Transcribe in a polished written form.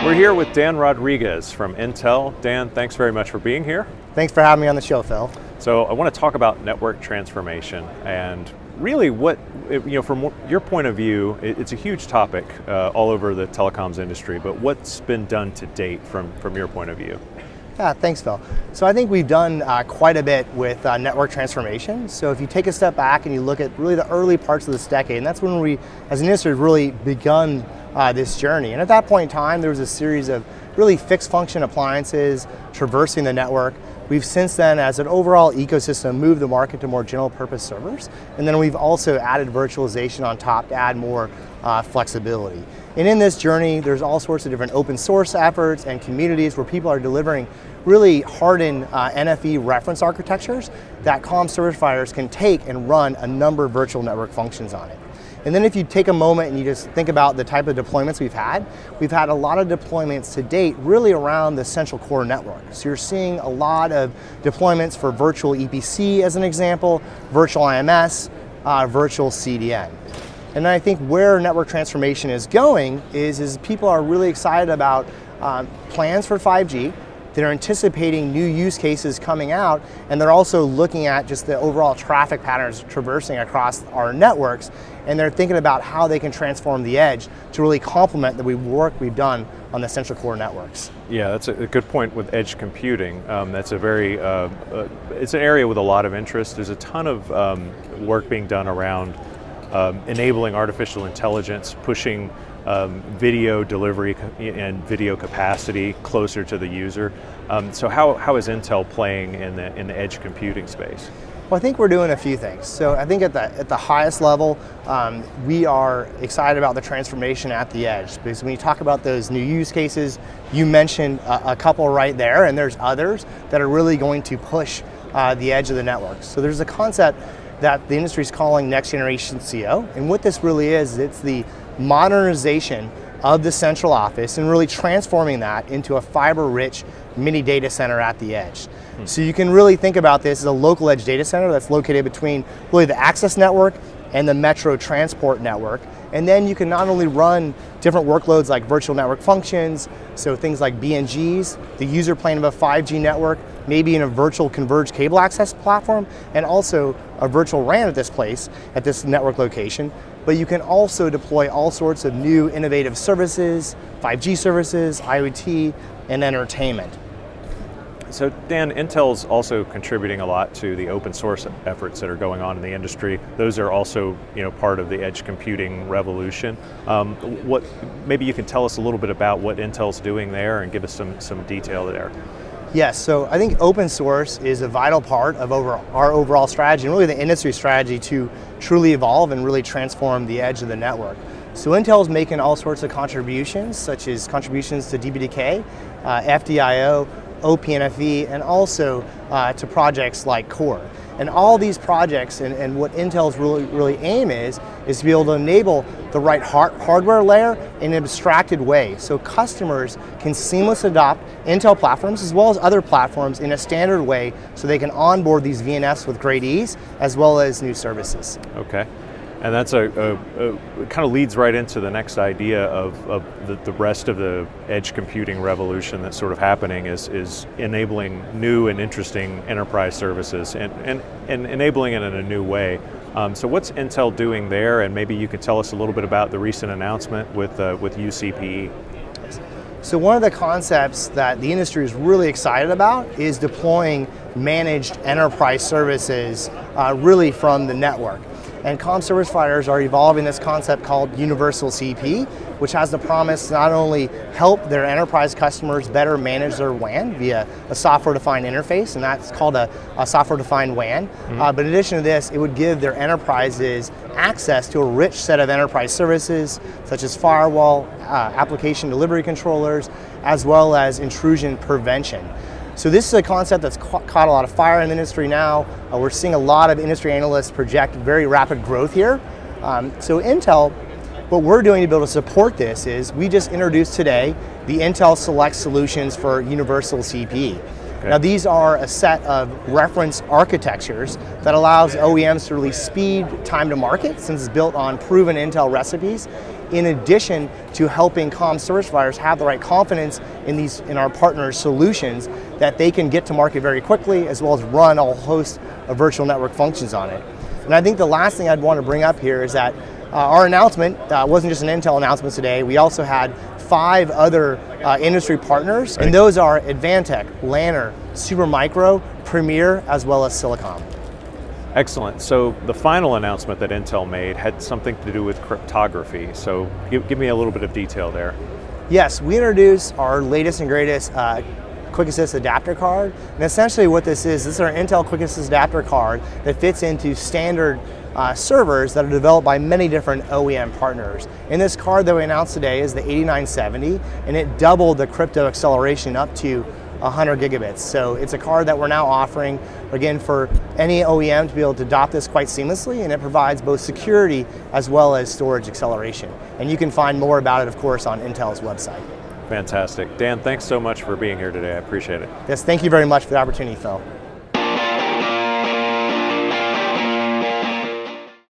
We're here with Dan Rodriguez from Intel. Dan, thanks very much for being here. Thanks for having me on the show, Phil. So I want to talk about network transformation and really what, from your point of view, it's a huge topic all over the telecoms industry, but what's been done to date from your point of view? Yeah, thanks, Phil. So I think we've done quite a bit with network transformation. So if you take a step back and you look at really the early parts of this decade, and that's when we, as an industry, have really begun this journey. And at that point in time, there was a series of really fixed function appliances traversing the network. We've since then, as an overall ecosystem, moved the market to more general purpose servers. And then we've also added virtualization on top to add more flexibility. And in this journey, there's all sorts of different open source efforts and communities where people are delivering really hardened NFV reference architectures that comm service providers can take and run a number of virtual network functions on it. And then if you take a moment and you just think about the type of deployments we've had a lot of deployments to date really around the central core network. So you're seeing a lot of deployments for virtual EPC as an example, virtual IMS, virtual CDN. And I think where network transformation is going is people are really excited about plans for 5G. They're anticipating new use cases coming out, and they're also looking at just the overall traffic patterns traversing across our networks, and they're thinking about how they can transform the edge to really complement the work we've done on the central core networks. Yeah, that's a good point with edge computing. That's a very, it's an area with a lot of interest. There's a ton of work being done around enabling artificial intelligence, pushing video delivery and video capacity closer to the user. So how is Intel playing in the edge computing space? Well, I think we're doing a few things. So I think at the highest level, we are excited about the transformation at the edge. Because when you talk about those new use cases, you mentioned a couple right there, and there's others that are really going to push the edge of the network. So there's a concept that the industry is calling next generation CO. And what this really is, it's the modernization of the central office and really transforming that into a fiber-rich mini data center at the edge. So you can really think about this as a local edge data center that's located between really the access network and the metro transport network. And then you can not only run different workloads like virtual network functions, so things like BNGs, the user plane of a 5G network, maybe in a virtual converged cable access platform, and also a virtual RAN at this place, at this network location. But you can also deploy all sorts of new innovative services, 5G services, IoT, and entertainment. So Dan, Intel's also contributing a lot to the open source efforts that are going on in the industry. Those are also part of the edge computing revolution. Maybe you can tell us a little bit about what Intel's doing there and give us some detail there. Yes, so I think open source is a vital part of our overall strategy and really the industry strategy to truly evolve and really transform the edge of the network. So Intel is making all sorts of contributions, such as contributions to DBDK, FDIO, OPNFV, and also to projects like Core. And all these projects and what Intel's really aim is to be able to enable the right hardware layer in an abstracted way so customers can seamlessly adopt Intel platforms as well as other platforms in a standard way so they can onboard these VNFs with great ease as well as new services. Okay. And that's kind of leads right into the next idea of the rest of the edge computing revolution that's sort of happening is enabling new and interesting enterprise services and enabling it in a new way. So what's Intel doing there? And maybe you could tell us a little bit about the recent announcement with UCPE. So one of the concepts that the industry is really excited about is deploying managed enterprise services really from the network. And comm service providers are evolving this concept called Universal CP, which has the promise to not only help their enterprise customers better manage their WAN via a software-defined interface, and that's called a software-defined WAN, but in addition to this, it would give their enterprises access to a rich set of enterprise services, such as firewall, application delivery controllers, as well as intrusion prevention. So this is a concept that's caught a lot of fire in the industry now. We're seeing a lot of industry analysts project very rapid growth here. So Intel, what we're doing to be able to support this is we just introduced today the Intel Select Solutions for Universal CPE. Okay. Now these are a set of reference architectures that allows OEMs to really speed time to market since it's built on proven Intel recipes in addition to helping comm service providers have the right confidence in our partners' solutions, that they can get to market very quickly, as well as run a whole host of virtual network functions on it. And I think the last thing I'd want to bring up here is that our announcement wasn't just an Intel announcement today. We also had 5 other industry partners, and those are Advantech, Lanner, Supermicro, Premier, as well as Silicom. Excellent. So the final announcement that Intel made had something to do with cryptography. So give me a little bit of detail there. Yes, we introduced our latest and greatest Quick Assist adapter card. And essentially what this is our Intel Quick Assist adapter card that fits into standard servers that are developed by many different OEM partners. And this card that we announced today is the 8970, and it doubled the crypto acceleration up to 100 gigabits. So it's a card that we're now offering, again, for any OEM to be able to adopt this quite seamlessly, and it provides both security as well as storage acceleration. And you can find more about it, of course, on Intel's website. Fantastic. Dan, thanks so much for being here today. I appreciate it. Yes, thank you very much for the opportunity, Phil.